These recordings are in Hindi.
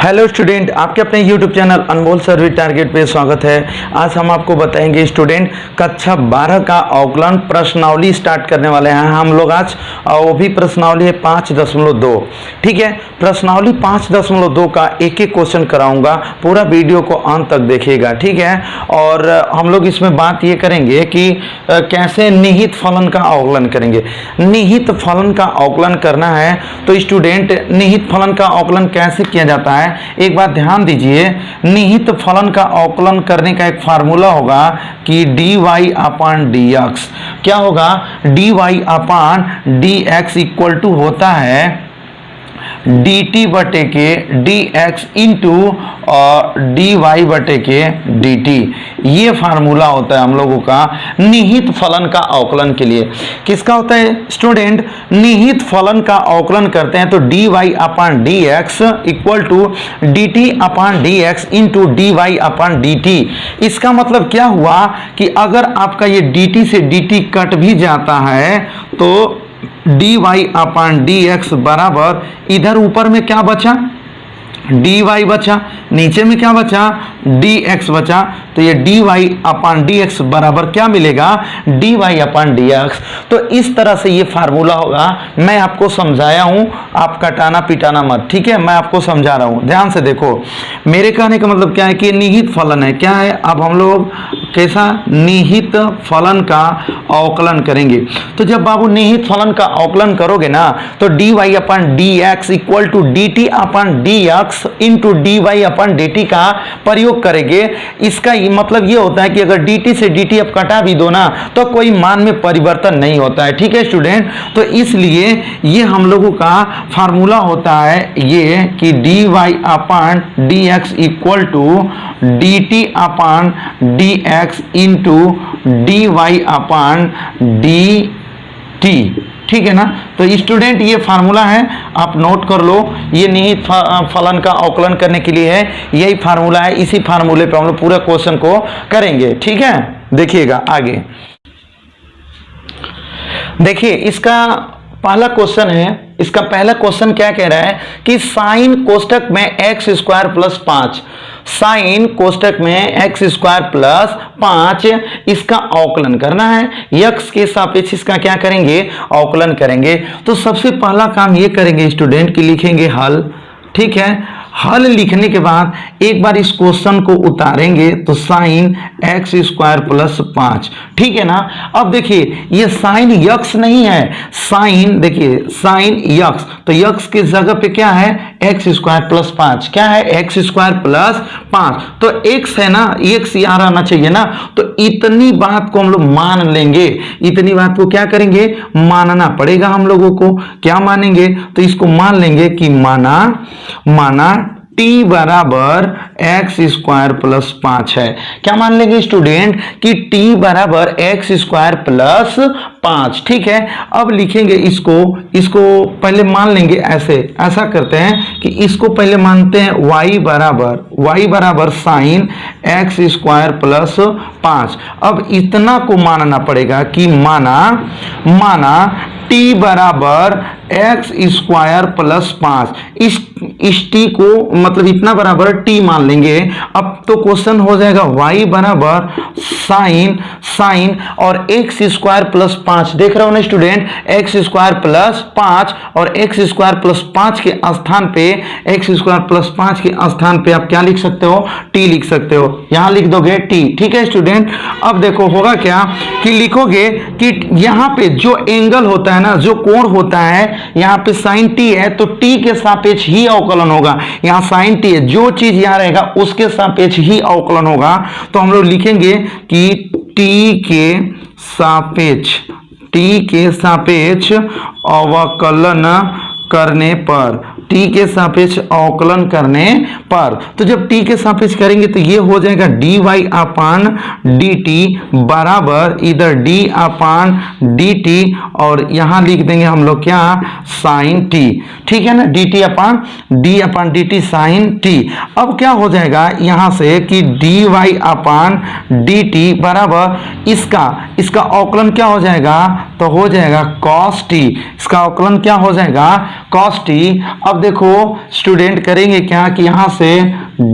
हेलो स्टूडेंट, आपके अपने YouTube channel Anmol sir with target पे स्वागत है। आज हम आपको बताएंगे स्टूडेंट कक्षा 12 का अवकलन प्रश्नावली स्टार्ट करने वाले हैं हम लोग आज। और वो भी प्रश्नावली है 5.2। ठीक है, प्रश्नावली 5.2 का एक एक क्वेश्चन कराऊंगा, पूरा वीडियो को अंत तक देखिएगा। ठीक है, और हम लोग इसमें बात ये करेंगे कि कैसे निहित फलन का अवकलन करेंगे। निहित फलन का अवकलन करना है तो स्टूडेंट निहित फलन का अवकलन कैसे किया जाता है एक बात ध्यान दीजिए। निहित फलन का अवकलन करने का एक फार्मूला होगा कि dy अपान dx। क्या होगा? dy upon dx equal to होता है dt बटे के dx इंटू dy बटे के dt। ये फार्मूला होता है हम लोगों का निहित फलन का अवकलन के लिए। किसका होता है स्टूडेंट? निहित फलन का अवकलन करते हैं तो dy upon dx equal to dt upon dx into dy upon dt। इसका मतलब क्या हुआ कि अगर आपका ये dt से dt कट भी जाता है तो dy अपान dx बराबर इधर ऊपर में क्या बचा? dy बचा, नीचे में क्या बचा? dx बचा। तो ये dy अपान dx बराबर क्या मिलेगा? dy upon dx। तो इस तरह से ये फार्मूला होगा। मैं आपको समझाया हूं, आप कटाना पिटाना मत। ठीक है, मैं आपको समझा रहा हूं, ध्यान से देखो। मेरे कहने का मतलब क्या है कि निहित फलन है। क्या है? अब हम लोग कैसा निहित फलन का अवकलन करेंगे। तो जब बाबू निहित फलन का अवकलन करोगे ना तो dy upon dx equal to dt upon dx into dy upon dt का प्रयोग करेंगे। इसका मतलब ये होता है कि अगर dt से dt अब कटा भी दो ना तो कोई मान में परिवर्तन नहीं होता है। ठीक है स्टूडेंट, तो इसलिए ये हम लोगों का फार्मूला होता है ये कि dy upon dx equal to dt upon dx into dy upon dt। ठीक है ना? तो स्टूडेंट ये फार्मूला है, आप नोट कर लो। ये निहित फलन का अवकलन करने के लिए है, यही फार्मूला है। इसी फार्मूले पे हम लोग पूरा क्वेश्चन को करेंगे। ठीक है, देखिएगा आगे। देखिए इसका पहला क्वेश्चन है। इसका पहला क्वेश्चन क्या कह रहा है कि साइन कोष्टक में x स्क्वायर प्लस 5, साइन कोष्टक में x स्क्वायर प्लस 5 इसका अवकलन करना है। x के सापेक्ष इसका क्या करेंगे? अवकलन करेंगे। तो सबसे पहला काम ये करेंगे स्टूडेंट कि लिखेंगे हल। ठीक है, हल लिखने के बाद एक बार इस क्वेश्चन को उतारेंगे तो साइन x स्क्वायर प्लस 5। ठीक है ना? अब देखिए ये साइन x नहीं है, साइन देखिए साइन x, तो x की जगह पे क्या है? x square plus 5। क्या है? x square plus 5। तो x है ना, x यहाँ रहना चाहिए ना। तो इतनी बात को हम लोग मान लेंगे। इतनी बात को क्या करेंगे? मानना पड़ेगा हम लोगों को। क्या मानेंगे? तो इसको मान लेंगे कि माना t बराबर x स्क्वायर प्लस 5 है। क्या मान लेंगे स्टूडेंट कि t बराबर x स्क्वायर प्लस 5। ठीक है, अब लिखेंगे इसको पहले मान लेंगे ऐसा करते हैं कि इसको पहले मानते हैं y बराबर साइन x स्क्वायर प्लस 5। अब इतना को मानना पड़ेगा कि माना t बराबर x स्क्वायर प्लस 5। इस t को मतलब इतना बराबर t मान लेंगे। अब तो क्वेश्चन हो जाएगा y बराबर साइन और x स्क्वायर प्लस 5। देख रहे हो ना स्टूडेंट, x स्क्वायर प्लस 5 और x स्क्वायर प्लस 5 के स्थान पे x स्क्वायर प्लस 5 के स्थान पे आप क्या लिख सकते हो? t लिख सकते हो। यहां लिख दोगे t। ठीक है स्टूडेंट, अब देखो होगा क्या कि लिखोगे कि यहां पे जो एंगल होता है ना, जो कोण होता है, यहाँ पे साइन t है तो t के सापेक्ष ही अवकलन होगा। यहाँ साइन t है, जो चीज यहाँ रहेगा उसके सापेक्ष ही अवकलन होगा। तो हम लोग लिखेंगे कि t के सापेक्ष अवकलन करने पर, t के सापेक्ष अवकलन करने पर, तो जब t के सापेक्ष करेंगे तो ये हो जाएगा dy अपान dt बराबर इधर d अपान dt और यहां लिख देंगे हम लोग क्या? Sine t। ठीक है ना, d upon dt sine t। अब क्या हो जाएगा यहां से कि dy अपान dt बराबर इसका अवकलन क्या हो जाएगा? तो हो जाएगा cos t। इसका अवकलन क्या हो जाएगा? cos t। अब अब देखो स्टूडेंट करेंगे क्या कि यहां से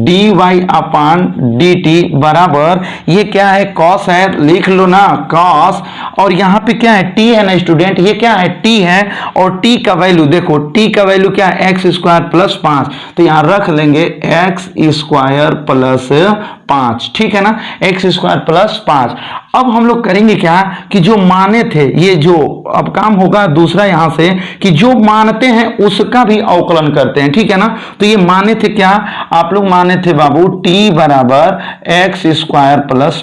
dy/dt बराबर ये क्या है, cos है, लिख लो ना cos, और यहाँ पे क्या है t है ना स्टूडेंट, ये क्या है t है, और t का वैल्यू देखो, t का वैल्यू क्या है x² + 5, तो यहाँ रख लेंगे x² + 5, ठीक है ना, x² + 5। अब हम लोग करेंगे क्या कि जो माने थे, ये जो अब काम होगा दूसरा यहां से कि जो मानते हैं उसका भी अवकलन करते हैं, ठीक है ना। तो ये माने थे क्या, आप लोग माने थे बाबू t बराबर x² +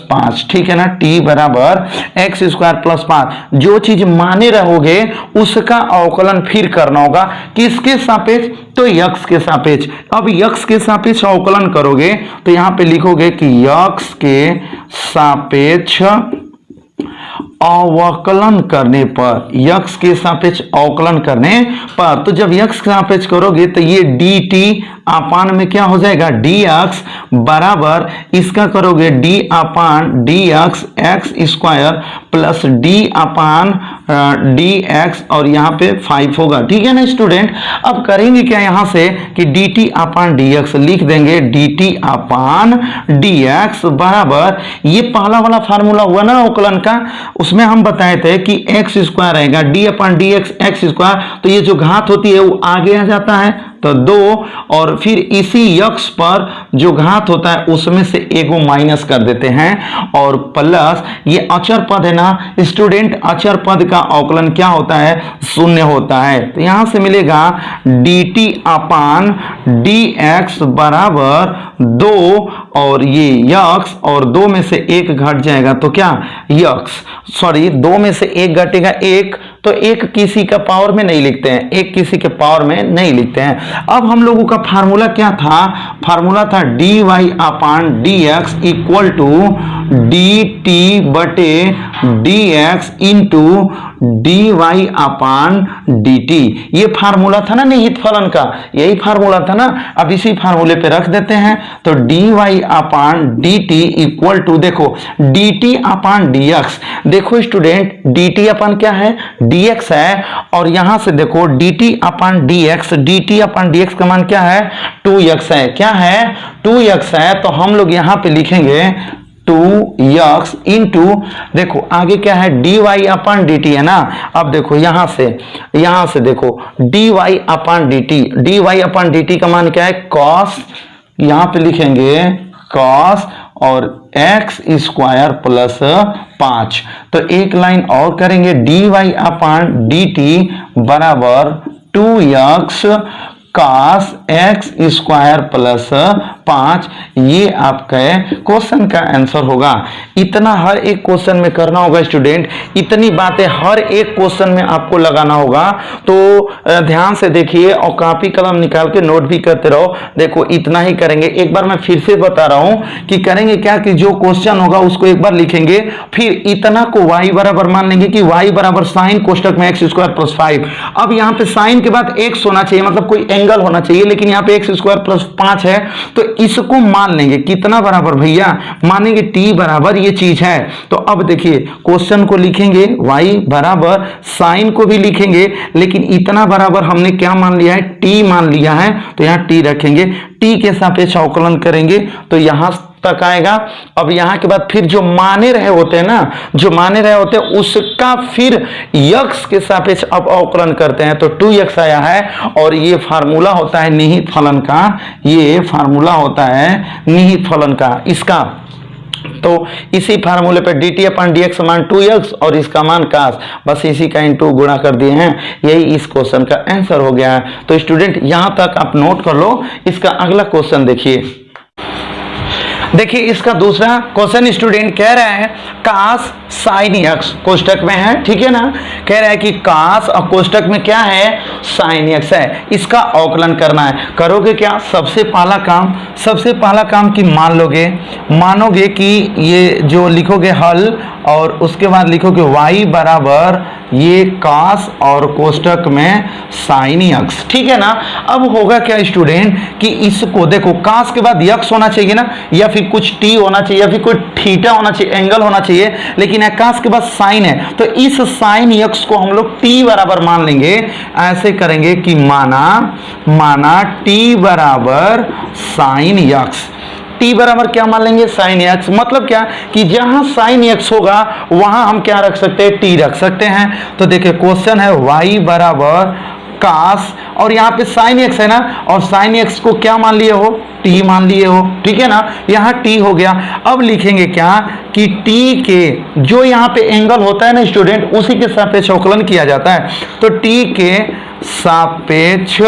5, ठीक है ना, t बराबर x² + 5। जो चीज माने रहोगे उसका अवकलन फिर करना होगा, किसके सापेक्ष, तो x के सापेक्ष। अब x के सापेक्ष अवकलन करोगे तो यहां पे लिखोगे कि x के सापेक्ष अवकलन करने पर, x के सापेक्ष अवकलन करने पर, तो जब x के सापेक्ष करोगे तो ये dt अपान में क्या हो जाएगा dx बराबर इसका करोगे d/dx x² प्लस d/dx और यहाँ पे 5 होगा, ठीक है ना स्टूडेंट। अब करेंगे क्या यहां से कि dt/dx लिख देंगे, dt/dx बराबर ये पहला वाला फार्मूला हुआ ना अवकलन का, उसमें हम बताए थे कि x² रहेगा d/dx x², तो ये जो घात होती है वो आगे आ जाता है तो 2, और फिर इसी x पर जो घात होता है उसमें से एगो माइनस कर देते हैं, और प्लस ये अचर पद है ना स्टूडेंट, अचर पद का अवकलन क्या होता है, 0 होता है। तो यहां से मिलेगा dt/dx बराबर 2, और ये x और 2 में से 1 घट जाएगा तो क्या x, सॉरी 2 में से 1 घटेगा 1, तो 1 किसी का पावर में नहीं लिखते हैं, 1 किसी के पावर में नहीं लिखते हैं। अब हम लोगों का फार्मूला क्या था, फार्मूला था dy/dx equal to dt/dx into dy/dt, ये फार्मूला था ना निहित फलन का, यही फार्मूला था ना। अब इसी फार्मूले पे रख देते हैं तो dy/dt इक्वल टू देखो dt/dx, देखो स्टूडेंट dt क्या है, dx है, और यहां से देखो dt/dx का मान क्या है 2x है, क्या है 2x है, तो हम लोग यहां पे लिखेंगे 2x इंटू देखो आगे क्या है dy/dt है ना। अब देखो यहां से देखो dy/dt का मान क्या है cos, यहां पे लिखेंगे cos और x² प्लस 5, तो एक लाइन और करेंगे dy/dt बराबर 2x cos x² प्लस 5, ये आपका क्वेश्चन का आंसर होगा। इतना हर एक क्वेश्चन में करना होगा स्टूडेंट, इतनी बातें हर एक क्वेश्चन में आपको लगाना होगा, तो ध्यान से देखिए और कॉपी कलम निकाल के नोट भी करते रहो। देखो इतना ही करेंगे, एक बार मैं फिर से बता रहा हूं कि करेंगे क्या कि जो क्वेश्चन होगा उसको एक बार लिखेंगे, फिर इतना को y बराबर मान लेंगे कि y बराबर साइन कोष्टक में x² प्लस 5। अब यहाँ पे साइन के बाद x होना चाहिए, मतलब कोई एंगल होना चाहिए, लेकिन यहाँ पे x² प्लस 5 है, तो इसको मान लेंगे कितना बराबर भैया, मानेंगे t बराबर ये चीज है। तो अब देखिए क्वेश्चन को लिखेंगे y बराबर साइन को भी लिखेंगे, लेकिन इतना बराबर हमने क्या मान लिया है t मान लिया है, तो यहाँ t रखेंगे, t के सापेक्ष अवकलन करेंगे तो यहां तक आएगा। अब यहां के बाद फिर जो माने रहे होते हैं ना, जो माने रहे होते हैं उसका फिर x के सापेक्ष अब अवकलन करते हैं तो 2x आया है, और ये फार्मूला होता है निहित फलन का, ये फार्मूला होता है निहित फलन का इसका। तो इसी फार्मूले पे dt/dx मान 2x और इसका मान cos, बस इसी का इनटू गुणा कर दिए हैं, यही इस क्वेश्चन का आंसर हो गया है। तो स्टूडेंट यहां तक आप नोट कर लो। इसका अगला क्वेश्चन देखिए इसका दूसरा क्वेश्चन स्टूडेंट कह रहा है cos sin x कोष्टक में है, ठीक है ना, कह रहा है कि cos और कोष्टक में क्या है sin x है, इसका अवकलन करना है। करोगे क्या, सबसे पहला काम कि मानोगे कि ये जो लिखोगे हल, और उसके बाद लिखोगे y बराबर ये cos और कोष्टक में sin x, ठीक है ना। अब होगा क्या स्टूडेंट कि इसको देखो cos के बाद x होना चाहिए ना, या फिर फिर कुछ टी होना चाहिए या फिर कोई थीटा होना चाहिए, एंगल होना चाहिए, लेकिन आकाश के बाद साइन है, तो इस साइन यक्स को हम लोग टी बराबर मान लेंगे। ऐसे करेंगे कि माना टी बराबर साइन यक्स, टी बराबर क्या मान लेंगे, साइन एक्स। मतलब क्या कि जहां साइन एक्स होगा वहां हम क्या रख सकते हैं, टी रख सकते हैं। तो देखिए क्वेश्चन है y बराबर कास, और यहाँ पे साइन एक्स है ना, और साइन एक्स को क्या मान लिए हो, टी मान लिए हो, ठीक है ना, यहाँ टी हो गया। अब लिखेंगे क्या कि टी के जो यहाँ पे एंगल होता है ना स्टूडेंट, उसी के सापेक्ष अवकलन किया जाता है। तो टी के सापेक्ष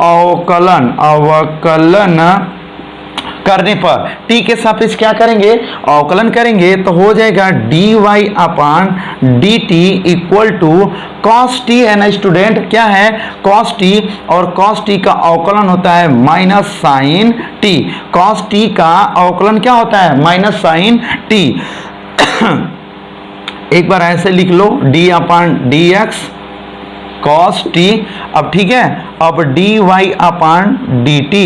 अवकलन करने पर टी के सापेक्ष क्या करेंगे, अवकलन करेंगे, तो हो जाएगा d Y upon D t equal to cos t है ना स्टूडेंट, क्या है कॉस टी, और कॉस टी का अवकलन होता है minus sine t. Cos t का अवकलन क्या होता है, माइनस साइन टी। एक बार ऐसे लिख लो, d upon D x cos t. अब ठीक है, अब d Y upon D t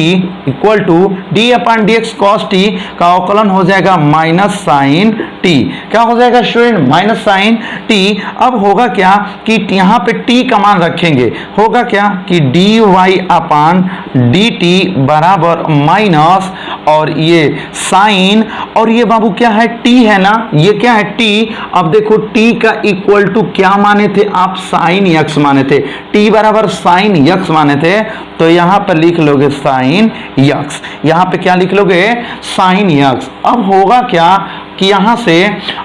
equal to d upon D x cos t का अवकलन हो जाएगा माइनस साइन टी। क्या हो जाएगा स्टूडेंट, माइनस साइन टी। अब होगा क्या कि यहाँ पे टी का मान रखेंगे, होगा क्या कि d Y upon D t बराबर माइनस, और ये साइन, और ये बाबू क्या है, टी है ना, ये क्या है टी। अब देखो टी का इक्वल टू क्या माने थे आप, साइन यक्स माने थे, टी बराबर साइन यक्स माने थे, तो यहां पर लिख लोगे साइन यक्स, यहां पे क्या लिख लोगे, साइन यक्स। अब होगा क्या कि यहां से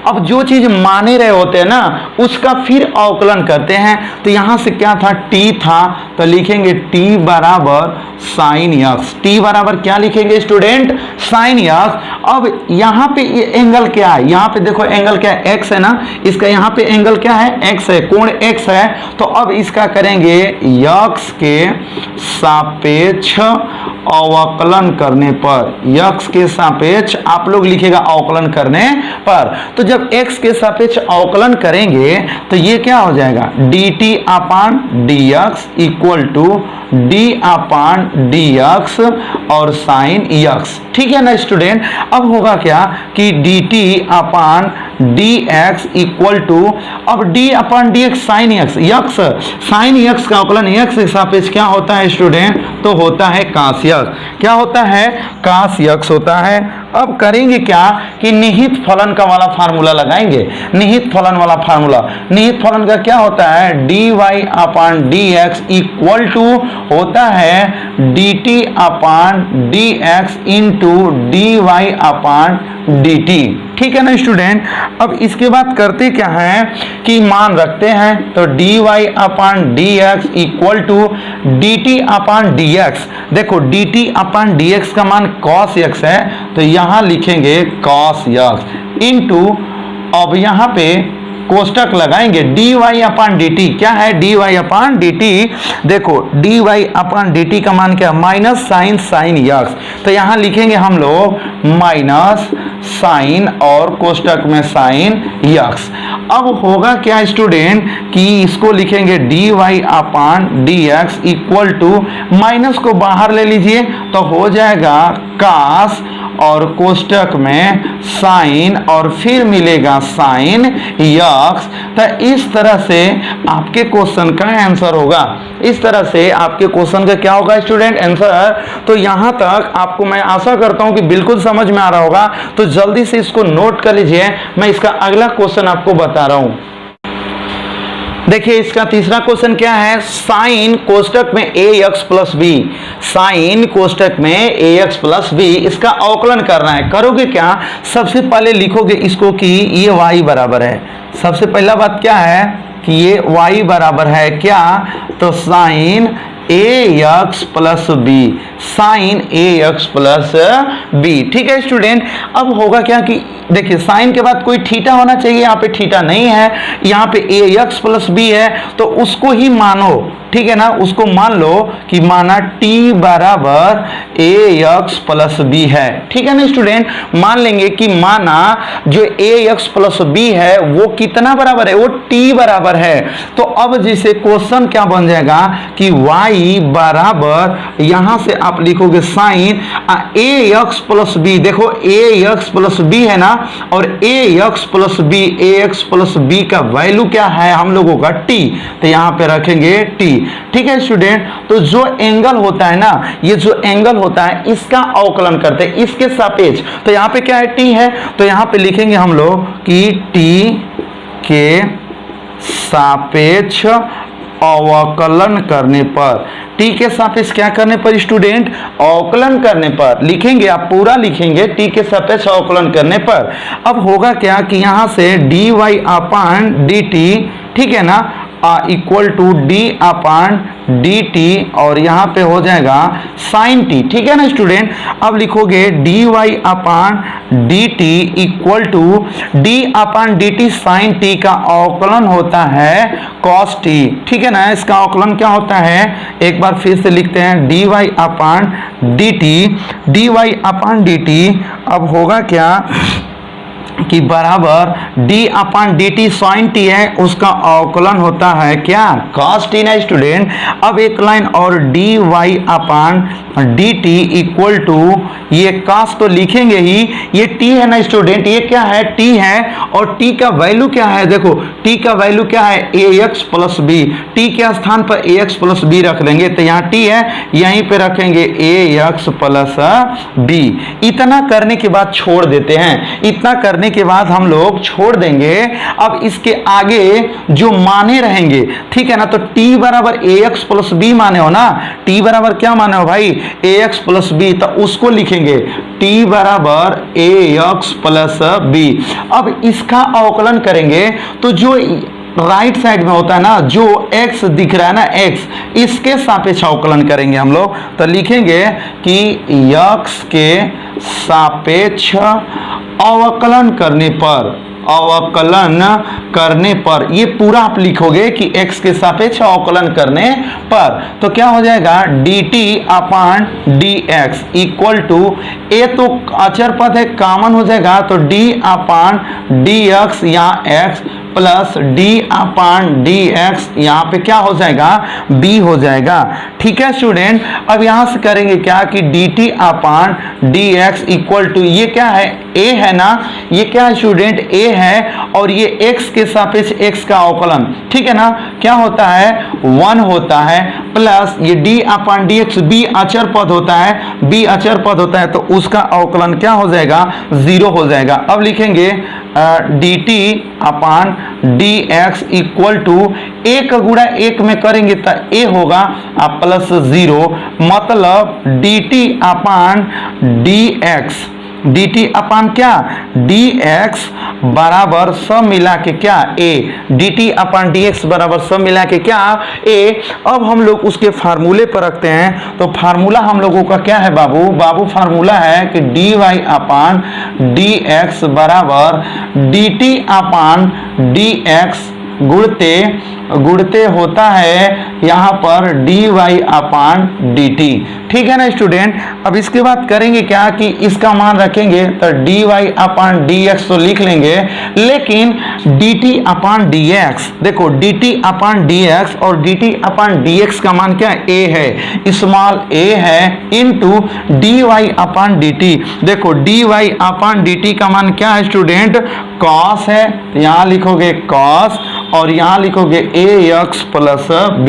अब जो चीज माने रहे होते हैं ना उसका फिर अवकलन करते हैं। तो यहां से क्या था, टी था, तो लिखेंगे टी बराबर साइन यक्स, टी बराबर क्या लिखेंगे स्टूडेंट, साइन यक्स। अब यहां पे ये एंगल क्या है, यहां पे देखो एंगल क्या है, एक्स है ना, इसका यहां पे एंगल क्या है, एक्स है, कोण एक्स है। तो अब इसका करेंगे यक्स के सापेक्ष अवकलन करने पर, यक्स के सापेक्ष आप लोग लिखेगा अवकलन करने पर। तो जब x के सापेक्ष अवकलन करेंगे तो ये क्या हो जाएगा, dt upon dx equal to d upon dx और साइन x, ठीक है ना स्टूडेंट। अब होगा क्या कि dt upon dx equal to, अब d upon dx sine x, x sine x का अवकलन x के सापेक्ष क्या होता है स्टूडेंट, तो होता है कास x। क्या होता है, कास x होता है। अब करेंगे क्या कि निहित फलन का वाला फार्मूला लगाएंगे, निहित फलन वाला फार्मूला, निहित फलन का क्या होता है, D Y upon D x equal to होता है D T upon D X into D Y upon D T, ठीक है ना स्टूडेंट। अब इसके बाद करते क्या है कि मान रखते हैं, तो d Y upon D x equal to d T upon D x. देखो d T upon D x का मान कॉस एक्स है, तो यहां लिखेंगे कॉस एक्स इंटू, अब यहां पे कोष्टक लगाएंगे D Y upon D T, क्या है D Y upon D T. देखो D Y upon D T का मान क्या, माइनस साइन साइन यक्स, तो यहां लिखेंगे हम लोग माइनस साइन और कोष्टक में साइन यक्स। अब होगा क्या स्टूडेंट कि इसको लिखेंगे d Y upon D x equal to, minus को बाहर ले लीजिए तो हो जाएगा कास और कोष्टक में साइन और फिर मिलेगा साइन यक्स। तो इस तरह से आपके क्वेश्चन का आंसर होगा, इस तरह से आपके क्वेश्चन का क्या होगा स्टूडेंट, आंसर। तो यहां तक आपको मैं आशा करता हूं कि बिल्कुल समझ में आ रहा होगा, तो जल्दी से इसको नोट कर लीजिए, मैं इसका अगला क्वेश्चन आपको बता रहा हूं। देखिए इसका तीसरा क्वेश्चन क्या है, साइन कोष्टक में ए एक्स प्लस बी, साइन कोष्टक में ए एक्स प्लस बी, इसका अवकलन करना है। करोगे क्या, सबसे पहले लिखोगे इसको कि ये y बराबर है, सबसे पहला बात क्या है कि ये y बराबर है क्या, तो साइन ए एक्स प्लस बी, साइन ए एक्स प्लस बी, ठीक है स्टूडेंट। अब होगा क्या कि देखिए साइन के बाद कोई थीटा होना चाहिए, यहाँ पे थीटा नहीं है, यहाँ पे ए एक्स प्लस बी है, तो उसको ही मानो, ठीक है ना, उसको मान लो कि माना t बराबर ax प्लस b है। ठीक है ना स्टूडेंट, मान लेंगे कि माना जो ax प्लस b है वो कितना बराबर है, वो t बराबर है। तो अब जैसे क्वेश्चन क्या बन जाएगा कि y बराबर यहां से आप लिखोगे साइन ax प्लस b। देखो ax प्लस b है ना, और ax प्लस b का वैल्यू क्या है हम लोगों का t, तो यहां पे रखेंगे t। ठीक है स्टूडेंट, तो जो एंगल होता है ना, ये जो एंगल होता है इसका अवकलन करते हैं इसके सापेक्ष। तो यहां पे क्या है, t है, तो यहां पे लिखेंगे हम लोग कि t के सापेक्ष अवकलन करने पर, टी के सापेक्ष क्या करने पर स्टूडेंट, अवकलन करने पर लिखेंगे, आप पूरा लिखेंगे टी के सापेक्ष अवकलन करने पर। अब होगा क्या कि यहां से dy अपान dt, ठीक है ना, equal to d upon D t, और यहाँ पे हो जाएगा साइन टी। ठीक है ना स्टूडेंट, अब लिखोगे d Y upon D t equal to d upon D t sine t का अवकलन होता है कॉस टी। ठीक है ना, इसका अवकलन क्या होता है, एक बार फिर से लिखते हैं D Y upon D t. अब होगा क्या कि बराबर d upon D t sine T है, उसका अवकलन होता है क्या, cos टी ना स्टूडेंट। अब एक लाइन और dy upon D t equal to, ये cos तो लिखेंगे ही, ये t है ना स्टूडेंट, ये क्या है, t है, और t का वैल्यू क्या है, देखो t का वैल्यू क्या है, ax प्लस b। t के स्थान पर ax प्लस b रख लेंगे, तो यहाँ t है, यहीं पे रखेंगे ax प्लस b। इतना करने के बाद छोड़ देते हैं, इतना करने के बाद हम लोग छोड़ देंगे। अब इसके आगे जो माने रहेंगे, ठीक है ना, तो t बराबर ax प्लस b माने हो ना, t बराबर क्या माने हो भाई, ax प्लस b, तो उसको लिखेंगे t बराबर ax प्लस b। अब इसका अवकलन करेंगे तो जो राइट साइड में होता है ना, जो x दिख रहा है ना, x, इसके सापेक्ष अवकलन करेंगे हम लोग। तो लिखेंगे कि x के सापेक्ष अवकलन करने पर, ये पूरा आप लिखोगे कि x के सापेक्ष अवकलन करने पर, तो क्या हो जाएगा dt upon dx equal to, a तो अचर पद है, कॉमन हो जाएगा, तो d अपान dx यहाँ x plus d upon dx, यहाँ पे क्या हो जाएगा, b हो जाएगा। ठीक है स्टूडेंट, अब यहाँ से करेंगे क्या कि dt upon dx equal to, ये क्या है, a है ना, ये क्या है स्टूडेंट, a है, और ये x के सापेक्ष x का अवकलन, ठीक है ना, क्या होता है 1 होता है, प्लस ये d अपान dx, b अचर पद होता है, b अचर पद होता है, तो उसका अवकलन क्या हो जाएगा, 0 हो जाएगा। अब लिखेंगे dt upon dx equal to, एक गुणा एक में करेंगे तो a होगा प्लस 0, मतलब dt अपान dx, dt अपान क्या, dx बराबर सब मिला के क्या, a, dt अपान dx बराबर सब मिला के क्या, a। अब हम लोग उसके फार्मूले पर रखते हैं, तो फार्मूला हम लोगों का क्या है बाबू फार्मूला है कि dy अपान dx बराबर dt अपान dx गुणते होता है यहाँ पर dy अपान dt। ठीक है ना स्टूडेंट, अब इसके बाद करेंगे क्या कि इसका मान रखेंगे, तो dy अपान dx तो लिख लेंगे, लेकिन dt अपान dx, देखो dt अपान dx और dt अपान dx का मान क्या है, a है, स्मॉल a है, इनटू dy अपान dt। देखो dy अपान dt का मान क्या है स्टूडेंट, cos है, यहाँ लिखोगे cos, और यहाँ लिखोगे ax प्लस b।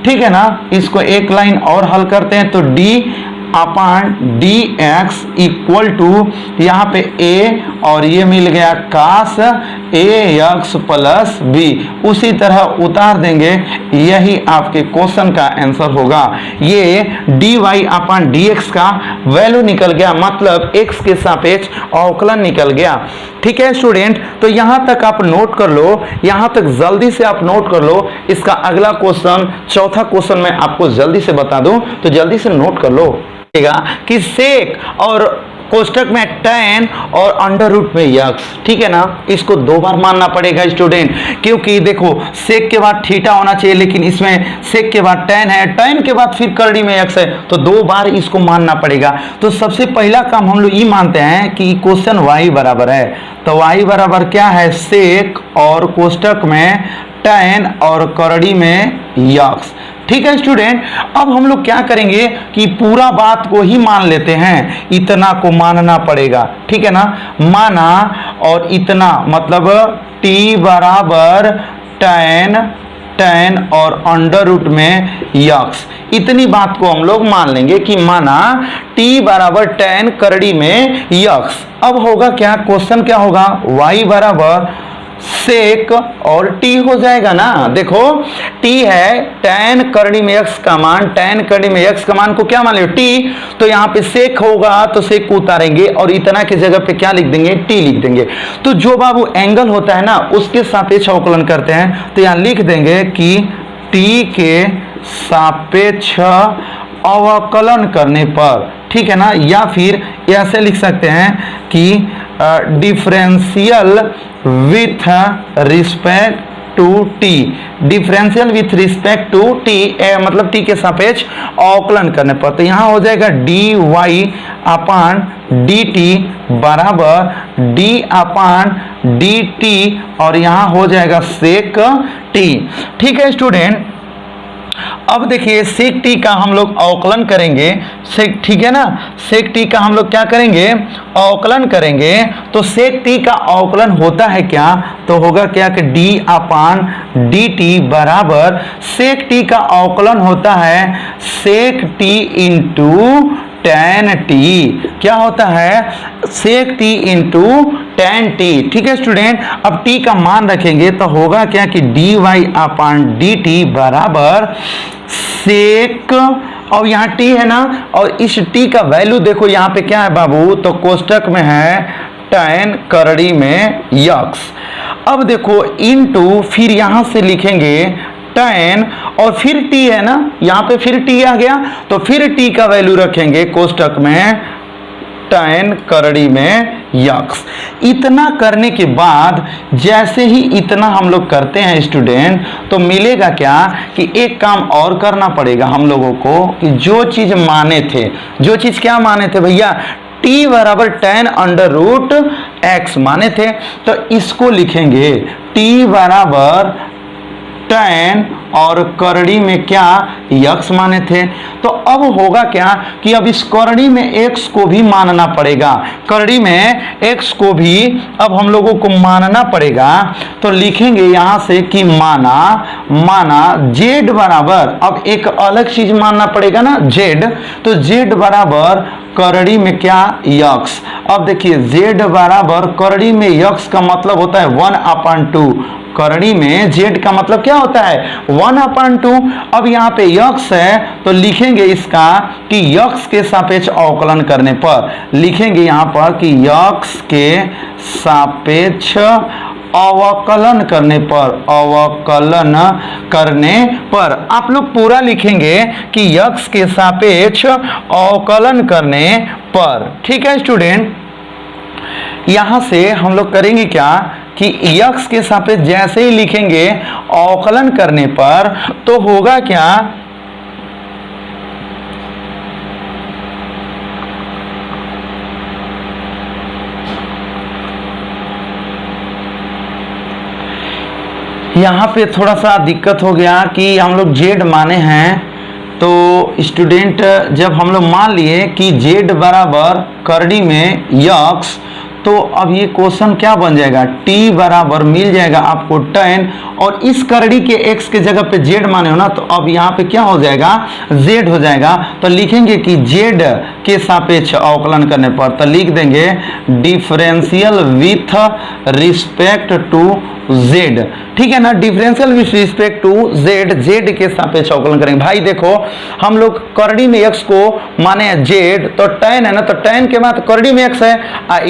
ठीक है ना, इसको एक लाइन और हल करते हैं, तो d upon dx equal to, यहाँ पे a और ये मिल गया cos ax प्लस b, उसी तरह उतार देंगे, यही आपके क्वेश्चन का आंसर होगा। ये dy अपान dx का वैल्यू निकल गया, मतलब x के सापेक्ष अवकलन निकल गया। ठीक है स्टूडेंट, तो यहाँ तक आप नोट कर लो, यहाँ तक जल्दी से आप नोट कर लो। इसका अगला क्वेश्चन, चौथा क्वेश्चन मैं आपको जल्दी से बता दूं, तो जल्दी से नोट कर लो कि सेक और कोष्टक में tan और अंडर रूट में यक्स, ठीक है ना। इसको दो बार मानना पड़ेगा स्टूडेंट, क्योंकि देखो सेक के बाद थीटा होना चाहिए, लेकिन इसमें सेक के बाद tan है, tan के बाद फिर करड़ी में यक्स है, तो दो बार इसको मानना पड़ेगा। तो सबसे पहला काम हम लोग ये मानते हैं कि इक्वेशन y बराबर है, तो y बराबर क्या है, सेक और कोष्टक में tan और करड़ी में यक्स, ठीक है स्टूडेंट। अब हम लोग क्या करेंगे कि पूरा बात को ही मान लेते हैं, इतना को मानना पड़ेगा, ठीक है ना। माना और इतना मतलब t बराबर tan और अंडर रूट में यक्स, इतनी बात को हम लोग मान लेंगे कि माना t बराबर tan करड़ी में यक्स। अब होगा क्या, क्वेश्चन क्या होगा, y बराबर सेक और t हो जाएगा ना। देखो t है tan करड़ी में x का मान, tan करड़ी में x का मान को क्या मान लियो t, तो यहाँ पे सेक होगा तो सेक को उतारेंगे और इतना की जगह पे क्या लिख देंगे, t लिख देंगे। तो जो बाबू एंगल होता है ना उसके सापेक्ष अवकलन करते हैं, तो यहाँ लिख देंगे कि t के सापेक्ष अवकलन करने पर, ठीक है ना। या फिर ऐसे लिख सकते हैं कि differential with respect to t, differential with respect to t, मतलब टी के सापेक्ष अवकलन करने पर, तो यहाँ हो जाएगा d Y upon D t बराबर डी अपान डी टी, और यहाँ हो जाएगा सेक टी, ठीक है स्टूडेंट। अब देखिए सेक टी का हम लोग अवकलन करेंगे, सेक, ठीक है ना। सेक टी का हम लोग क्या करेंगे, अवकलन करेंगे। तो सेक टी का अवकलन होता है क्या, तो होगा क्या कि डी अपान डी टी बराबर सेक टी का अवकलन होता है सेक टी इंटू tan t, क्या होता है, सेक t इंटू tan t, ठीक है स्टूडेंट। अब t का मान रखेंगे तो होगा क्या कि dy अपान dt बराबर सेक, और यहाँ t है ना, और इस t का वैल्यू देखो यहाँ पे क्या है बाबू, तो कोष्टक में है tan करड़ी में यक्स। अब देखो इनटू, फिर यहाँ से लिखेंगे tan और फिर t है ना, यहाँ पे फिर t आ गया, तो फिर t का वैल्यू रखेंगे कोष्टक में tan करड़ी में यक्स। इतना करने के बाद जैसे ही इतना हम लोग करते हैं स्टूडेंट, तो मिलेगा क्या कि एक काम और करना पड़ेगा हम लोगों को, कि जो चीज माने थे, जो चीज क्या माने थे भैया, t बराबर tan अंडर रूट x माने थे, तो इसको लिखेंगे t बराबर tan और करड़ी में क्या यक्स माने थे। तो अब होगा क्या कि अब इस करड़ी में x को भी मानना पड़ेगा, करड़ी में x को भी अब हम लोगों को मानना पड़ेगा। तो लिखेंगे यहाँ से कि माना z बराबर, अब एक अलग चीज मानना पड़ेगा ना z, तो z बराबर करड़ी में क्या यक्स। अब देखिए z बराबर करड़ी में यक्स का मतलब होता है 1/2, करड़ी में z का मतलब क्या होता है 1/2। अब यहाँ पे यक्स है तो लिखेंगे इसका कि यक्स के सापेक्ष अवकलन करने पर, लिखेंगे यहाँ पर कि यक्स के सापेक्ष अवकलन करने पर, अवकलन करने पर आप लोग पूरा लिखेंगे कि यक्स के सापेक्ष अवकलन करने पर, ठीक है स्टूडेंट। यहां से हम लोग करेंगे क्या कि यक्स के सापेक्ष जैसे ही लिखेंगे अवकलन करने पर, तो होगा क्या, यहाँ पे थोड़ा सा दिक्कत हो गया कि हम लोग z माने हैं। तो स्टूडेंट जब हम लोग मान लिए कि z बराबर करड़ी में यक्स, तो अब ये क्वेश्चन क्या बन जाएगा, t बराबर मिल जाएगा आपको tan, और इस करड़ी के x के जगह पे z माने हो ना, तो अब यहाँ पे क्या हो जाएगा, z हो जाएगा। तो लिखेंगे कि z के सापेक्ष अवकलन करने पर, तो लिख देंगे differential with respect to z, ठीक है ना, differential with respect to z के सापेक्ष अवकलन करेंगे। भाई देखो हम लोग करड़ी में x को माने z, तो tan है ना, तो tan के बाद करड़ी में x है,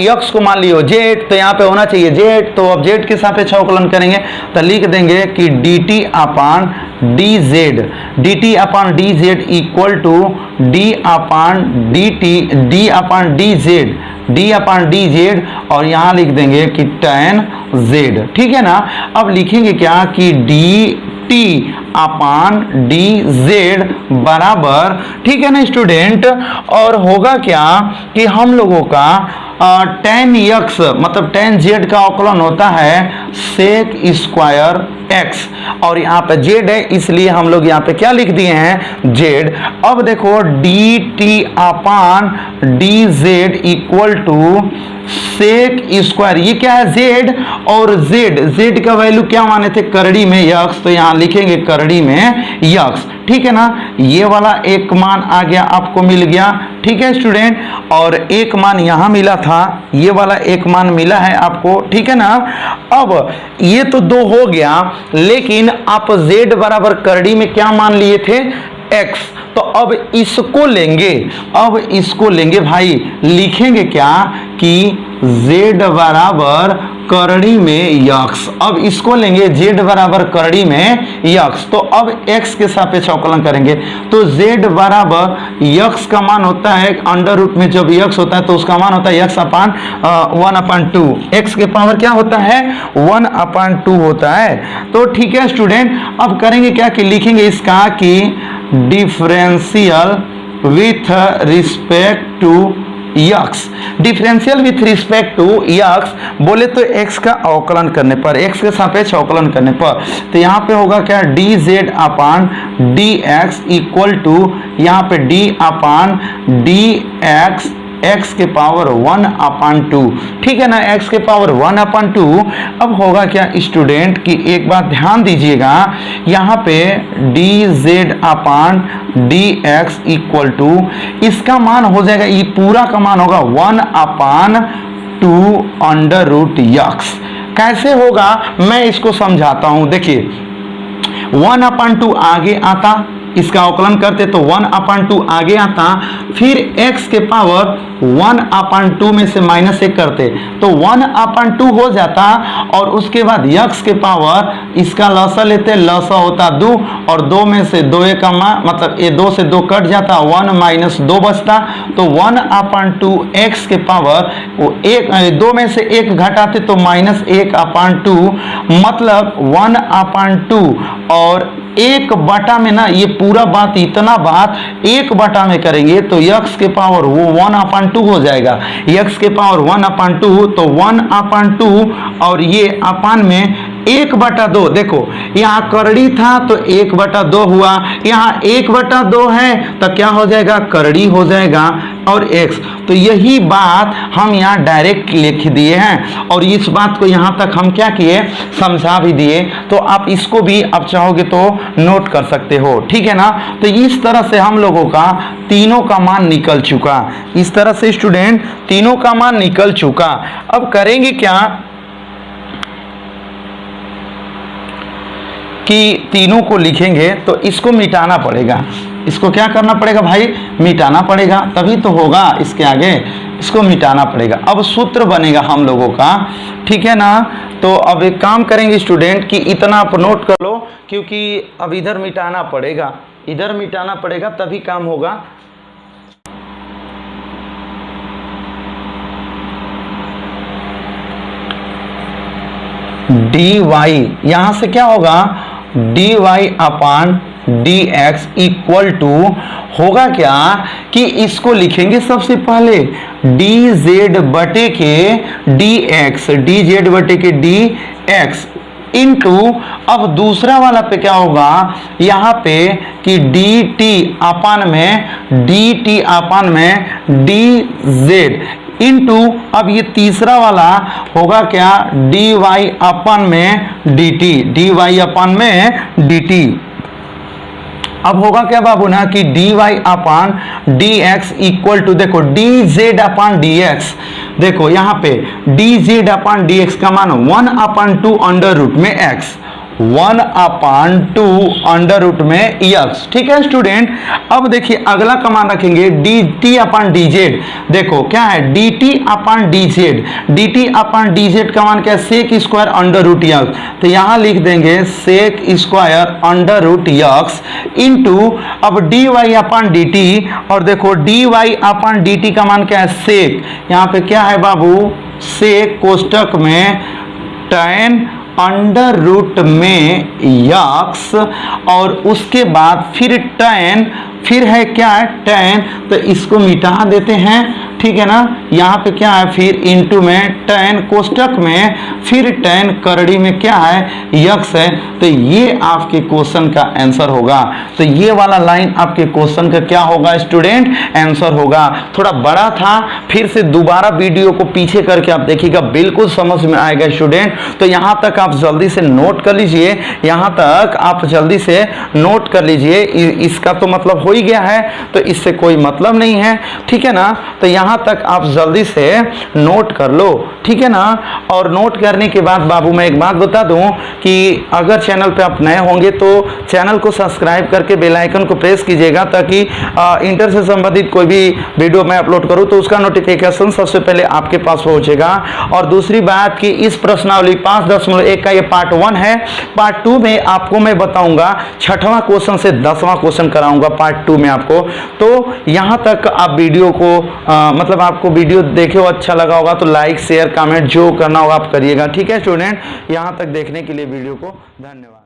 x को मान लियो z, तो यहाँ पे होना चाहिए z, तो अब z के सापेक्ष अवकलन करेंगे, तो लिख देंगे कि dt upon d z, d T upon d z equal to d upon D t, d upon d z, d upon d z, और यहां लिख देंगे कि tan जेड। ठीक है ना। अब लिखेंगे क्या कि D T upon d Z बराबर, ठीक है ना स्टूडेंट, और होगा क्या कि हम लोगों का tan x मतलब tan z का अवकलन होता है sec स्क्वायर x, और यहाँ पे z है इसलिए हम लोग यहाँ पे क्या लिख दिए हैं z। अब देखो d T upon d z equal to sec square, ये क्या है z, और z का वैल्यू क्या माने थे करड़ी में x, तो यहाँ लिखेंगे करड़ी में x। ठीक है ना। ये वाला एक मान आ गया, आपको मिल गया। ठीक है स्टूडेंट, और एक मान यहाँ मिला था, ये वाला एक मान मिला है आपको। ठीक है ना। अब ये तो दो हो गया, लेकिन आप z बराबर करड़ी में क्या मान लिए थे x, तो अब इसको लेंगे, अब इसको लेंगे भाई, लिखेंगे क्या कि z बराबर करड़ी में x। अब इसको लेंगे z बराबर करड़ी में x, तो अब x के सापेक्ष अवकलन करेंगे, तो z बराबर x का मान होता है अंडर रूट में जब x होता है तो उसका मान होता है x अपान 1/2, x के पावर क्या होता है 1/2 होता है। तो ठीक है स्टूडेंट, अब करेंगे क्या कि लिखेंगे इसका कि differential with respect to x, differential with respect to x बोले तो x का अवकलन करने पर, x के सापेक्ष अवकलन करने पर, तो यहाँ पे होगा क्या d z upon D x equal to यहाँ पे d upon D x x के पावर 1/2। ठीक है ना, x के पावर 1/2। अब होगा क्या स्टूडेंट कि एक बात ध्यान दीजिएगा, यहाँ पे d z upon D x equal to इसका मान हो जाएगा, ये पूरा का मान होगा 1/2 अंडर रूट x। कैसे होगा मैं इसको समझाता हूं। देखिए 1/2 आगे आता, इसका अवकलन करते तो 1/2 आगे आता, फिर x के पावर 1/2 में से -1 करते तो 1/2 हो जाता, और उसके बाद x के पावर इसका लसा लेते, लसा होता 2, और 2 में से 2 का मतलब ये 2 से 2 कट जाता, 1 - 2 बचता, तो 1/2 x के पावर वो 2 में से 1 घटाते तो -1/2, मतलब 1/2, और 1/, में ना ये पूरा बात इतना बात 1/, में करेंगे तो x के पावर वो 1/2 हो जाएगा, x के पावर 1/2, तो 1/2 और ये अपान में 1/2। देखो यहाँ करड़ी था तो 1/2 हुआ, यहाँ 1/2 है तो क्या हो जाएगा करड़ी हो जाएगा, और x, तो यही बात हम यहाँ डायरेक्ट लिख दिए हैं, और इस बात को यहाँ तक हम क्या किए समझा भी दिए, तो आप इसको भी अब चाहोगे तो नोट कर सकते हो। ठीक है ना। तो इस तरह से हम लोगों का तीनों का मान निकल चुका, इस तरह से स्टूडेंट तीनों का मान निकल चुका। अब करेंगे क्या कि तीनों को लिखेंगे तो इसको मिटाना पड़ेगा, इसको क्या करना पड़ेगा भाई मिटाना पड़ेगा, तभी तो होगा इसके आगे, इसको मिटाना पड़ेगा। अब सूत्र बनेगा हम लोगों का। ठीक है ना। तो अब एक काम करेंगे स्टूडेंट कि इतना आप नोट कर लो, क्योंकि अब इधर मिटाना पड़ेगा, इधर मिटाना पड़ेगा तभी काम होगा। डी वाई, यहां से क्या होगा d Y upon D x equal to होगा क्या कि इसको लिखेंगे सबसे पहले डी जेड बटे के डी एक्स, डी जेड बटे के डी एक्स इंटू, अब दूसरा वाला पे क्या होगा यहाँ पे कि डी टी अपान में डी जेड इंटू, अब ये तीसरा वाला होगा क्या डी वाई अपान में d t, d Y upon में डी टी। अब होगा क्या बाबू ना कि d Y upon D x equal to, देखो d z upon D x, देखो यहाँ पे d z upon D x का मान 1/2 अंडर रूट में एक्स, 1/2 अंडर रूट में यक्स। ठीक है स्टूडेंट, अब देखिए अगला का मान रखेंगे dt/dz। देखो क्या है dt/dz, dt/dz का मान क्या है sec square under root x. तो यहां लिख देंगे sec square under root x into अब dy/dt, और देखो dy/dt का मान क्या है सेक, यहां पे क्या है बाबू सेक कोष्टक में tan अंडर रूट में यक्स, और उसके बाद फिर tan, फिर है क्या है tan, तो इसको मिटा देते हैं। ठीक है ना, यहाँ पे क्या है फिर इंटू में tan कोष्टक में, फिर tan करड़ी में क्या है यक्स है। तो ये आपके क्वेश्चन का आंसर होगा। तो ये वाला लाइन आपके क्वेश्चन का क्या होगा स्टूडेंट, आंसर होगा। थोड़ा बड़ा था, फिर से दोबारा वीडियो को पीछे करके आप देखिएगा, बिल्कुल समझ में आएगा स्टूडेंट। तो यहाँ तक आप जल्दी से नोट कर लीजिए, यहाँ तक आप जल्दी से नोट कर लीजिए। इसका तो मतलब हो ही गया है, तो इससे कोई मतलब नहीं है। ठीक है ना, तो यहाँ तक आप जल्दी से नोट कर लो। ठीक है ना, और नोट करने के बाद बाबू मैं एक बात बता दूं कि अगर चैनल पे आप नए होंगे तो चैनल को सब्सक्राइब करके बेल आइकन को प्रेस कीजिएगा, ताकि इंटर से संबंधित कोई भी वीडियो मैं अपलोड करूं तो उसका नोटिफिकेशन सबसे पहले आपके पास पहुंचेगा। और दूसरी बात कि इस प्रश्नावली 5.1 का ये पार्ट 1 है। पार्ट 2 में आपको मैं बताऊंगा 6वां क्वेश्चन से 10वां क्वेश्चन कराऊंगा पार्ट 2 में आपको। तो यहां तक आप वीडियो को मतलब आपको वीडियो देखे हो अच्छा लगा होगा तो लाइक शेयर कमेंट जो करना होगा आप करिएगा। ठीक है स्टूडेंट, यहां तक देखने के लिए वीडियो को धन्यवाद।